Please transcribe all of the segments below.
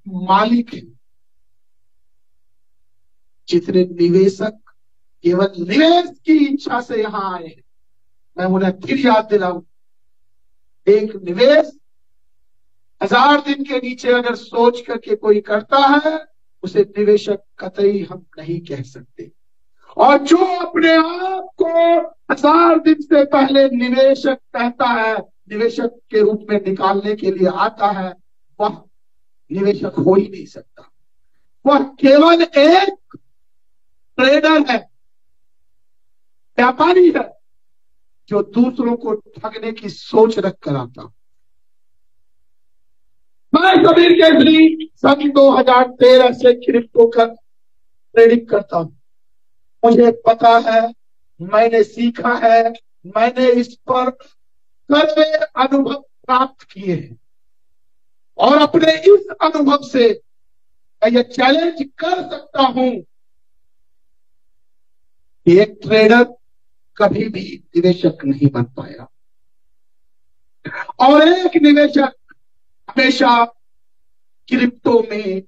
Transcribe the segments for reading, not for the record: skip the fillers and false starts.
मालिक हैं। जितने निवेशक केवल निवेश की इच्छा से यहां आए हैं, मैं उन्हें फिर याद दिलाऊं, एक निवेश 1000 दिन के नीचे अगर सोच करके कोई करता है, उसे निवेशक कतई हम नहीं कह सकते। और जो अपने आप को 1000 दिन से पहले निवेशक कहता है, निवेशक के रूप में निकालने के लिए आता है, वह निवेशक हो ही नहीं सकता। वह केवल एक ट्रेडर है, व्यापारी है, जो दूसरों को ठगने की सोच रख कर आता। मैं कबीर केसरी सन 2013 से क्रिप्टो का ट्रेडिंग करता हूं। मुझे पता है, मैंने सीखा है, मैंने इस पर कड़वे अनुभव प्राप्त किए हैं, और अपने इस अनुभव से मैं ये चैलेंज कर सकता हूं कि एक ट्रेडर कभी भी निवेशक नहीं बन पाया, और एक निवेशक हमेशा क्रिप्टो में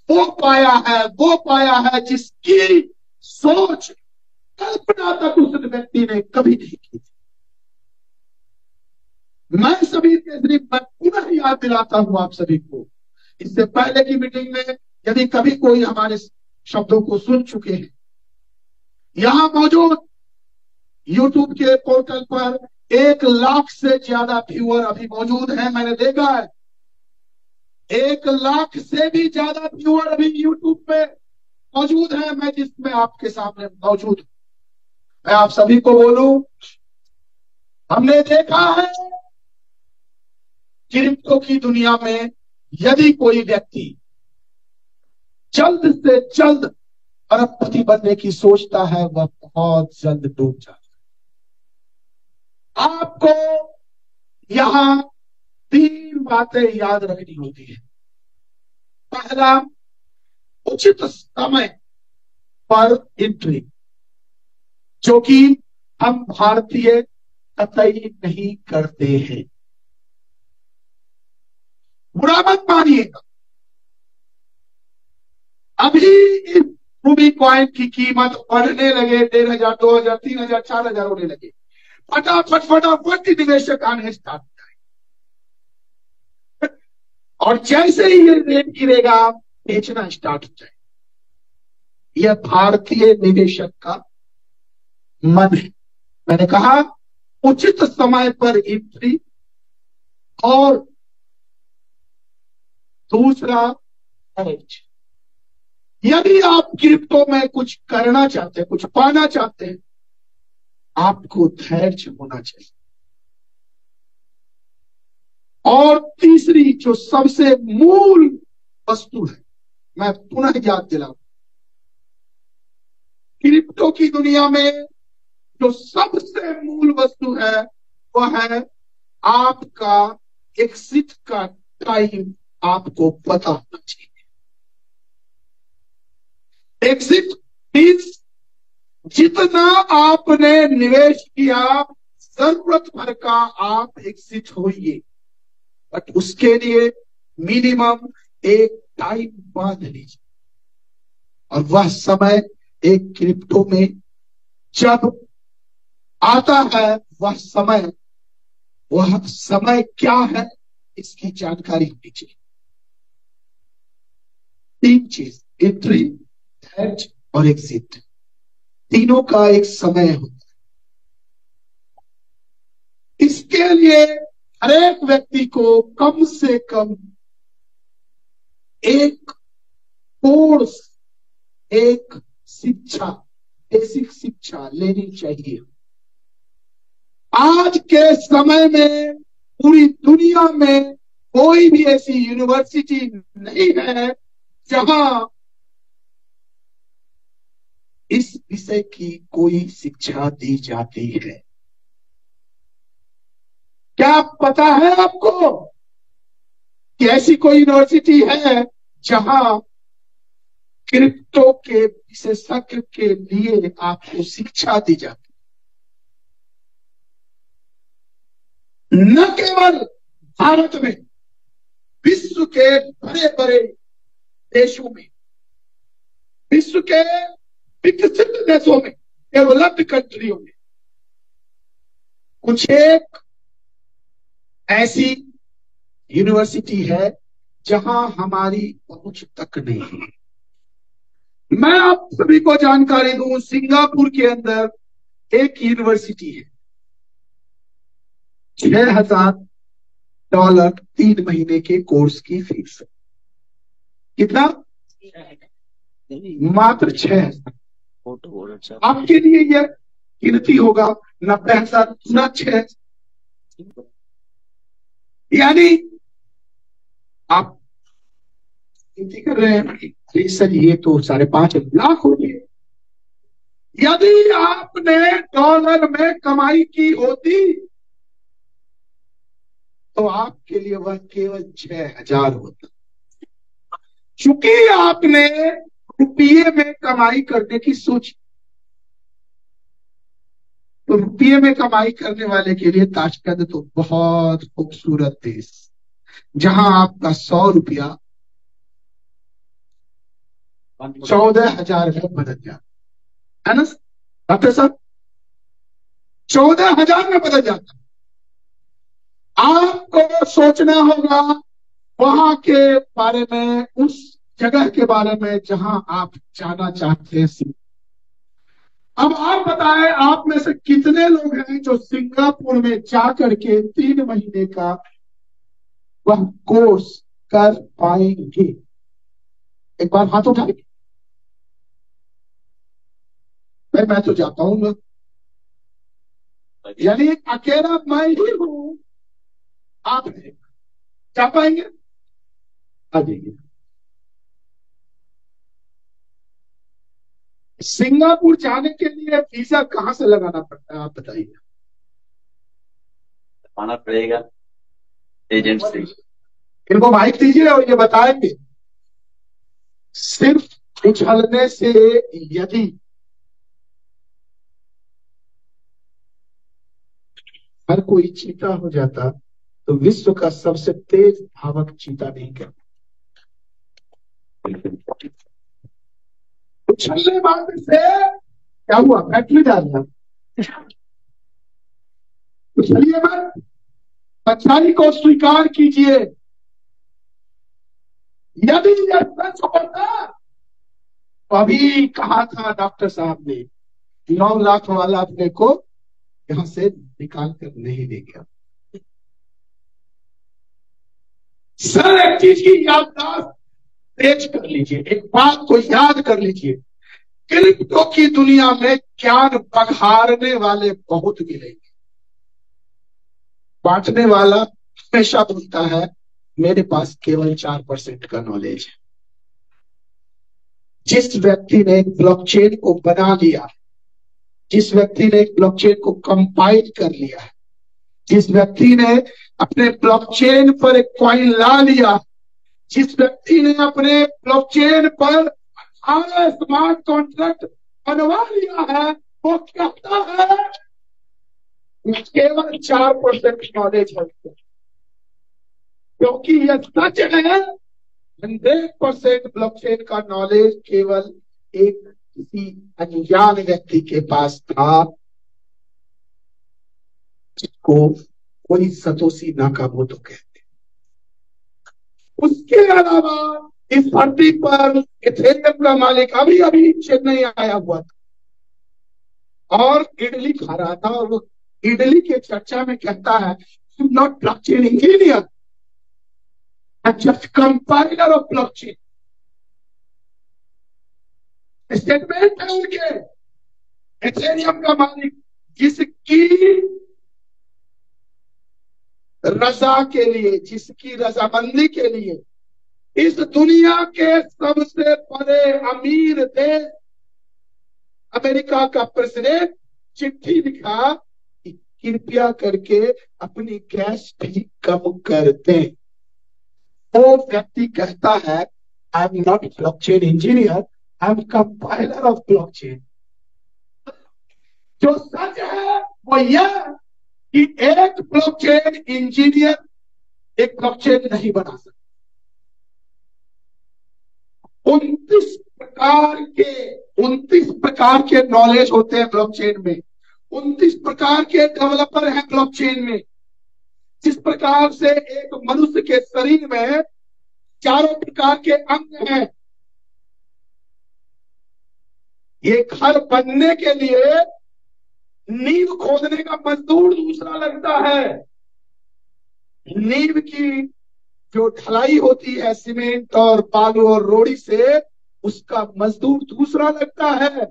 वो पाया है जिसकी सोच, कल्पना तक उस व्यक्ति ने कभी नहीं की थी। मैं सभी के सिर्फ मैं पुनः याद दिलाता हूं आप सभी को, इससे पहले की मीटिंग में यदि कभी कोई हमारे शब्दों को सुन चुके हैं, यहां मौजूद यूट्यूब के पोर्टल पर 1 लाख से ज्यादा व्यूअर अभी मौजूद हैं, मैंने देखा है। 1 लाख से भी ज्यादा व्यूअर अभी यूट्यूब पे मौजूद है, मैं जिसमें आपके सामने मौजूद हूं। मैं आप सभी को बोलूं, हमने देखा है क्रिप्टो की दुनिया में यदि कोई व्यक्ति जल्द से जल्द अरबपति बनने की सोचता है, वह बहुत जल्द डूब जाता है। आपको यहां 3 बातें याद रखनी होती है। पहला, उचित समय पर एंट्री, जो कि हम भारतीय कतई नहीं करते हैं। बुरा मत मानिएगा, अभी इस रूबी कॉइन की कीमत बढ़ने लगे, 1500, 2000, 3000, 4000 होने लगे, फटाफट निवेशक आने स्टार्ट हो जाए, और जैसे ही ये रेट गिरेगा बेचना स्टार्ट हो जाए। यह भारतीय निवेशक का मन है। मैंने कहा उचित समय पर एंट्री, और दूसरा एज। यदि आप क्रिप्टो में कुछ करना चाहते हैं, कुछ पाना चाहते हैं, आपको धैर्य होना चाहिए। और तीसरी जो सबसे मूल वस्तु है, मैं पुनः याद दिलाऊं, क्रिप्टो की दुनिया में जो सबसे मूल वस्तु है, वह है आपका एग्जिट का टाइम आपको पता होना चाहिए। एग्जिट मीन्स जितना आपने निवेश किया, जरूरत भर का आप एग्जिट होइए, बट उसके लिए मिनिमम एक टाइम बांध लीजिए। और वह समय एक क्रिप्टो में जब आता है, वह समय क्या है, इसकी जानकारी होनी चाहिए। 3 चीज, एंट्री, धैर्य और एग्जिट, तीनों का एक समय होता है। इसके लिए हर एक व्यक्ति को कम से कम एक कोर्स, एक शिक्षा, बेसिक शिक्षा लेनी चाहिए। आज के समय में पूरी दुनिया में कोई भी ऐसी यूनिवर्सिटी नहीं है जहां इस विषय की कोई शिक्षा दी जाती है। क्या पता है आपको कि ऐसी कोई यूनिवर्सिटी है जहां क्रिप्टो के विशेषज्ञ के लिए आपको शिक्षा दी जाती? न केवल भारत में, विश्व के बड़े बड़े देशों में, विश्व के विकसित देशों में, डेवलप्ड कंट्रियों में कुछ एक ऐसी यूनिवर्सिटी है जहां हमारी पहुंच तक नहीं है। मैं आप सभी को जानकारी दूं, सिंगापुर के अंदर एक यूनिवर्सिटी है, $6,000 3 महीने के कोर्स की फीस। कितना? मात्र 6,000। आपके लिए यह गिनती होगा 90,000 गुना 6, यानी आप गिनती कर रहे हैं अरे सर ये तो 5.5 लाख हो गए। यदि आपने डॉलर में कमाई की होती तो आपके लिए वह केवल 6,000 होता। चूंकि आपने रुपये में कमाई करने की सोची, तो रुपये में कमाई करने वाले के लिए ताशकंद तो बहुत खूबसूरत देश, जहां आपका 100 रुपया 14,000 में बदल जाता है ना डॉक्टर साहब, 14,000 में बदल जाता। आपको सोचना होगा वहां के बारे में, उस जगह के बारे में जहां आप जाना चाहते हैं। अब आप बताएं, आप में से कितने लोग हैं जो सिंगापुर में जाकर के 3 महीने का वह कोर्स कर पाएंगे? एक बार हाथ उठाएं। मैं तो जाता हूं ना, यानी अकेला मैं ही हूं। आप जा पाएंगे? आ जाइए। सिंगापुर जाने के लिए वीजा कहां से लगाना पड़ता है, आप बताइए। आना पड़ेगा एजेंट से। इनको माइक दीजिए और ये बताएंगे। सिर्फ उछलने से यदि हर कोई चीता हो जाता तो विश्व का सबसे तेज धावक चीता नहीं करता। उछलने मात्र से क्या हुआ? बैटरी डालना। उछलिए मत, सच्चाई को स्वीकार कीजिए। यदि यह सच होता तो अभी कहा था डॉक्टर साहब ने 9 लाख वाला अपने को यहां से निकाल कर नहीं ले गया। सर एक चीज की याददाश्त तेज कर लीजिए, एक बात को याद कर लीजिए, क्रिप्टो की दुनिया में ज्ञान बघारने वाले बहुत मिलेंगे। बांटने वाला हमेशा बोलता है मेरे पास केवल 4% का नॉलेज है। जिस व्यक्ति ने ब्लॉकचेन को बना लिया, जिस व्यक्ति ने ब्लॉकचेन को कंपाइल कर लिया है, जिस व्यक्ति ने अपने ब्लॉकचेन पर एक कॉइन ला लिया, जिस व्यक्ति ने अपने ब्लॉकचेन पर स्मार्ट कॉन्ट्रैक्ट बनवा लिया है, वो कहता है केवल 4% नॉलेज है, क्योंकि यह सच है 100% ब्लॉकचेन का नॉलेज केवल एक किसी अनजान व्यक्ति के पास था, जिसको कोई सतोशी नाकामोटो कहते। उसके अलावा इस धरती पर इथेरियम का मालिक अभी अभी चेन्नई आया हुआ था और इडली खा रहा था, और वो इडली के चर्चा में कहता है I am not blockchain engineer, I am just compiler of blockchain. Statement है उनके, इथेरियम का मालिक जिसकी रजा के लिए, जिसकी रजामंदी के लिए इस दुनिया के सबसे बड़े अमीर देश अमेरिका का प्रेसिडेंट चिट्ठी लिखा कि कृपया करके अपनी गैस भी कम कर दें। वो व्यक्ति कहता है I am not blockchain engineer, I am compiler of blockchain. जो सच है वो यह कि एक ब्लॉकचेन इंजीनियर एक ब्लॉकचेन नहीं बना सकता। 29 प्रकार के नॉलेज होते हैं ब्लॉकचेन में। 29 प्रकार के डेवलपर हैं ब्लॉकचेन में। जिस प्रकार से एक मनुष्य के शरीर में 4 प्रकार के अंग हैं, ये घर बनने के लिए नींव खोदने का मजदूर दूसरा लगता है। नींव की जो ढलाई होती है सीमेंट और बालू और रोड़ी से, उसका मजदूर दूसरा लगता है।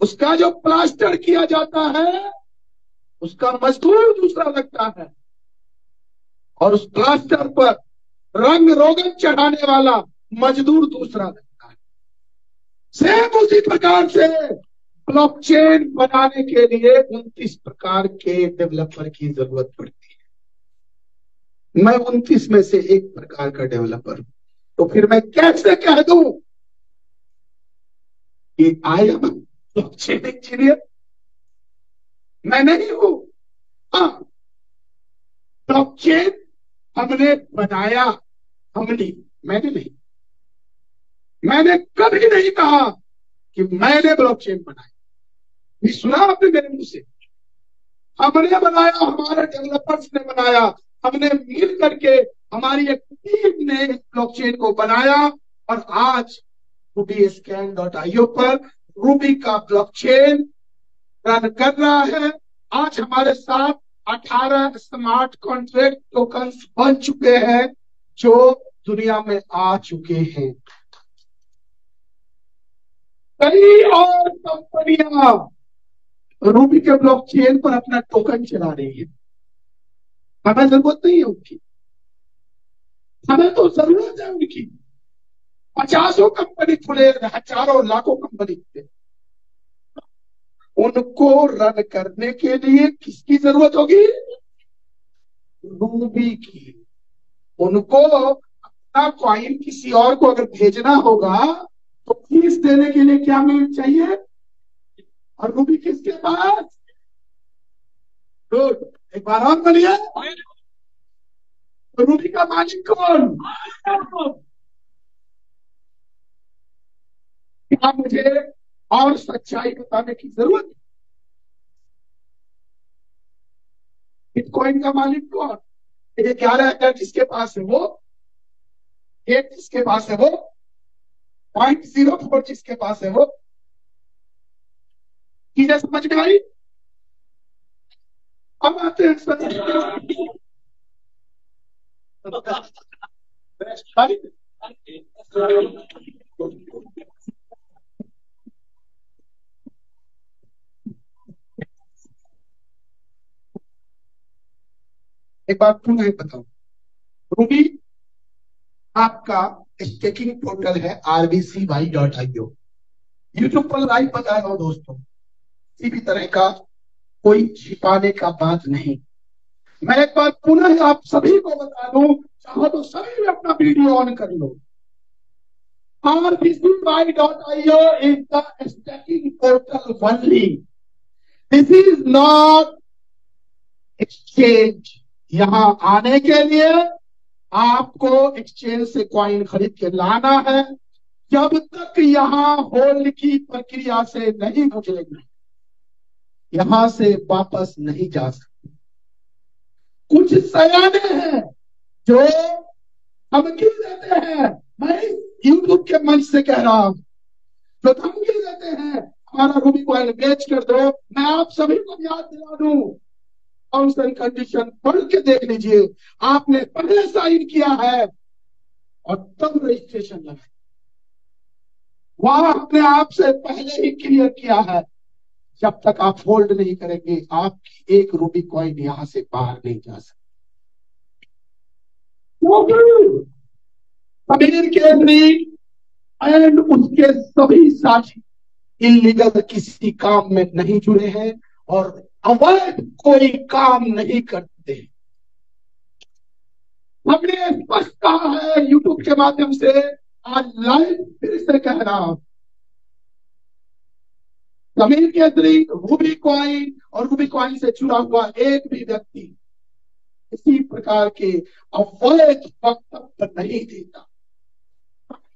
उसका जो प्लास्टर किया जाता है, उसका मजदूर दूसरा लगता है। और उस प्लास्टर पर रंग रोगन चढ़ाने वाला मजदूर दूसरा लगता है। सेम उसी प्रकार से ब्लॉकचेन बनाने के लिए 29 प्रकार के डेवलपर की जरूरत पड़ती है। मैं 29 में से एक प्रकार का डेवलपर हूं, तो फिर मैं कैसे कह दूं कि आई एम ब्लॉकचेन इंजीनियर? मैं नहीं हूं। हाँ, ब्लॉकचेन हमने बनाया, मैंने नहीं। मैंने कभी नहीं कहा कि मैंने ब्लॉकचेन बनाया। ये सुना आपने मेरे मुंह से? हमने बनाया, हमारे डेवलपर्स ने बनाया, हमने मिल करके, हमारी एक टीम ने ब्लॉकचेन को बनाया। और आज rubyscan.io पर रूबी का ब्लॉकचेन रन कर रहा है। आज हमारे साथ 18 स्मार्ट कॉन्ट्रैक्ट टोकन्स बन चुके हैं जो दुनिया में आ चुके हैं। कई और कंपनियां रूबी के ब्लॉकचेन पर अपना टोकन चला रही है। हमें जरूरत नहीं है उनकी, हमें तो जरूरत है उनकी। 50 कंपनी खुले, हजारों लाखों कंपनी खुले। उनको रन करने के लिए किसकी जरूरत होगी? रूबी की। उनको अपना कॉइन किसी और को अगर भेजना होगा तो फीस देने के लिए क्या मिल चाहिए? और रूबी किसके पास? गुड, एक बार और बोलिए, रूबी का मालिक कौन? क्या मुझे और सच्चाई बताने की जरूरत है? बिटकॉइन का मालिक कौन? ये 11,000 जिसके पास है वो, 8 जिसके पास है वो, 0.04 जिसके पास है वो। चीजें समझ में आई? अब आते हैं एक बात पुनः बताऊं। रूबी आपका स्टेकिंग पोर्टल है rbcy.io। यूट्यूब पर लाइव बता रहा हूं दोस्तों, किसी भी तरह का कोई छिपाने का बात नहीं। मैं एक बार पुनः आप सभी को बता दूं, चाहो तो सभी में अपना वीडियो ऑन कर लो। rbcy.io is the staking portal only. This is not exchange। यहां आने के लिए आपको एक्सचेंज से कॉइन खरीद के लाना है। जब तक यहां होल्ड की प्रक्रिया से नहीं गुजरेंगे, यहां से वापस नहीं जा सकते। कुछ सयाने हैं जो धमकी देते हैं, मैं यूट्यूब के मंच से कह रहा हूं, जो धमकी देते हैं हमारा रूबी कॉइन बेच कर दो। मैं आप सभी को याद दिला दूं, टर्म्स एंड कंडीशन पढ़ के देख लीजिए। आपने पहले साइन किया है और तब रजिस्ट्रेशन लगा, वहां अपने आप से पहले ही क्लियर किया है। जब तक आप होल्ड नहीं करेंगे, आपकी एक रूबी कॉइन यहां से बाहर नहीं जा सकती। समीर केसरी एंड उसके सभी साथी इलीगल किसी काम में नहीं जुड़े हैं और अवैध कोई काम नहीं करते। हमने स्पष्ट कहा है यूट्यूब के माध्यम से, आज लाइव फिर से कह रहा हूं, समीर केसरी रूबी कॉइन और रूबी कॉइन से जुड़ा हुआ एक भी व्यक्ति किसी प्रकार के अवैध वक्तव्य नहीं देता।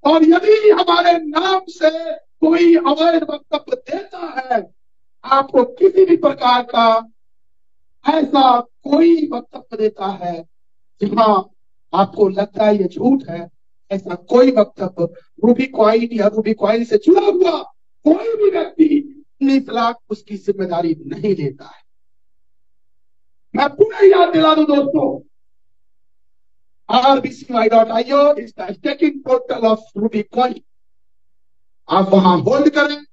और यदि हमारे नाम से कोई अवैध वक्तव्य देता है, आपको किसी भी प्रकार का ऐसा कोई वक्तव्य देता है जहां आपको लगता है ये झूठ है, ऐसा कोई वक्तव्य रूबी कॉइन या रूबी कॉइन से जुड़ा हुआ कोई भी व्यक्ति 19 लाख उसकी जिम्मेदारी नहीं लेता है। मैं पुनः याद दिला दूं दोस्तों, rbcy.io is the staking portal of Ruby coin. आप वहां होल्ड करें,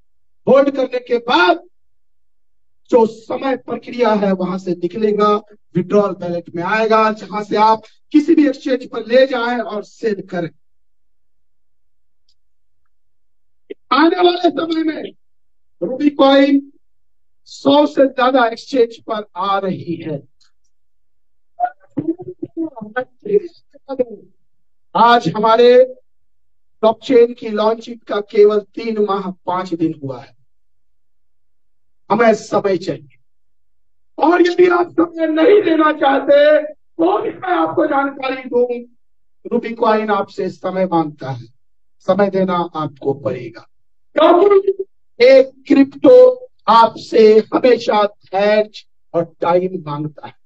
होल्ड करने के बाद जो समय प्रक्रिया है वहां से निकलेगा, विड्रॉल बैलेट में आएगा, जहां से आप किसी भी एक्सचेंज पर ले जाएं और सेल करें। आने वाले समय में रूबी कॉइन 100 से ज्यादा एक्सचेंज पर आ रही है। आज हमारे ब्लॉकचेन की लॉन्चिंग का केवल 3 माह 5 दिन हुआ है। हमें समय चाहिए, और यदि आप समय नहीं देना चाहते तो भी मैं आपको जानकारी दूं, रूबी कॉइन आपसे समय मांगता है, समय देना आपको पड़ेगा, क्योंकि एक क्रिप्टो आपसे हमेशा धैर्य और टाइम मांगता है।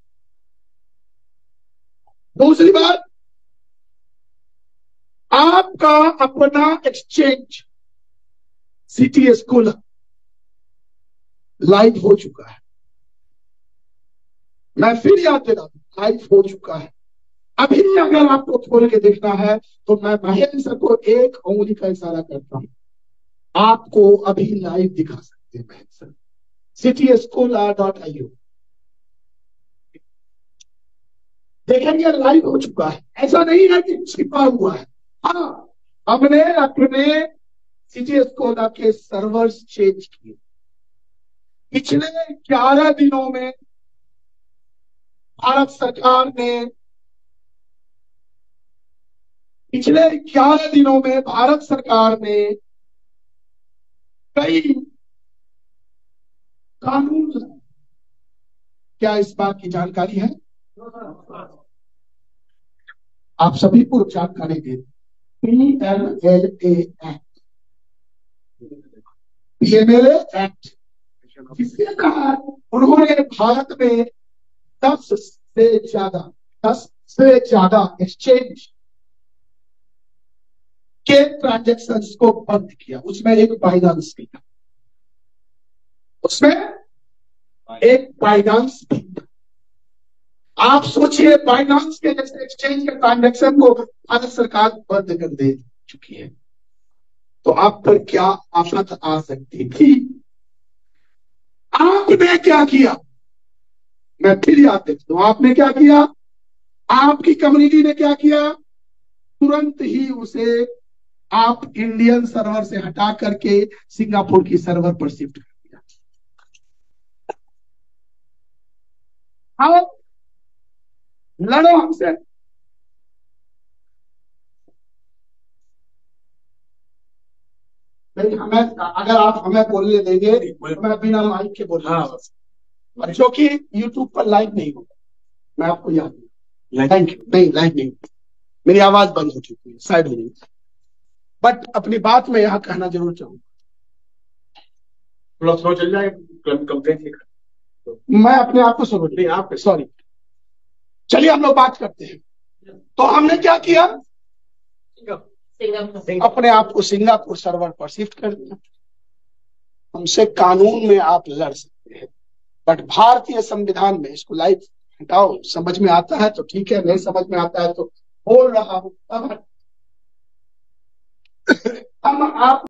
दूसरी बात, आपका अपना एक्सचेंज CTS स्कूल लाइव हो चुका है। मैं फिर याद दे रहा हूं, लाइव हो चुका है। अभी अगर आपको खोल के देखना है तो मैं महेंद्र को एक उंगली का इशारा करता हूं, आपको अभी लाइव दिखा सकते हैं महेंद्र। ctscholar.io देखेंगे, लाइव हो चुका है। ऐसा नहीं है कि छिपा हुआ है। हाँ, हमने अपने CTS स्कॉलर के सर्वर्स चेंज किए। पिछले 11 दिनों में भारत सरकार ने कई कानून, क्या इस बात की जानकारी है? आप सभी को जानकारी दे, PMLA एक्ट, जिसके तहत उन्होंने भारत में 10 से ज्यादा एक्सचेंज के ट्रांजैक्शंस को बंद किया। उसमें एक बाइनांस भी था, आप सोचिए, बाइनांस के जैसे एक्सचेंज के ट्रांजैक्शन को भारत सरकार बंद कर दे चुकी है, तो आप पर क्या आफत आ सकती थी? आपने क्या किया? मैं फिर याद देता हूं, आपने क्या किया? आपकी कम्युनिटी ने क्या किया? तुरंत ही उसे आप इंडियन सर्वर से हटा करके सिंगापुर की सर्वर पर शिफ्ट कर दिया। आओ लड़ो हमसे। नहीं, हमें, अगर आप हमें बोलने देंगे तो मैं बिना माइक के बोलूंगा। और जो कि यूट्यूब पर लाइव नहीं होगा, मैं आपको याद नहीं। Thank you. नहीं, लाइव नहीं, मेरी आवाज बंद हो चुकी है, शायद हो गई, बट अपनी बात में यहां कहना जरूर चाहूंगा। थोड़ा स्लो चल जाए, कंप्लेंट मैं अपने आप को समझ नहीं, आप सॉरी। चलिए हम लोग बात करते हैं। तो हमने क्या किया? अपने आप को सिंगापुर सर्वर पर शिफ्ट कर दिया। हमसे कानून में आप लड़ सकते हैं, बट भारतीय संविधान में इसको लाइव हटाओ। समझ में आता है तो ठीक है, नहीं समझ में आता है तो बोल रहा हूं। हम आप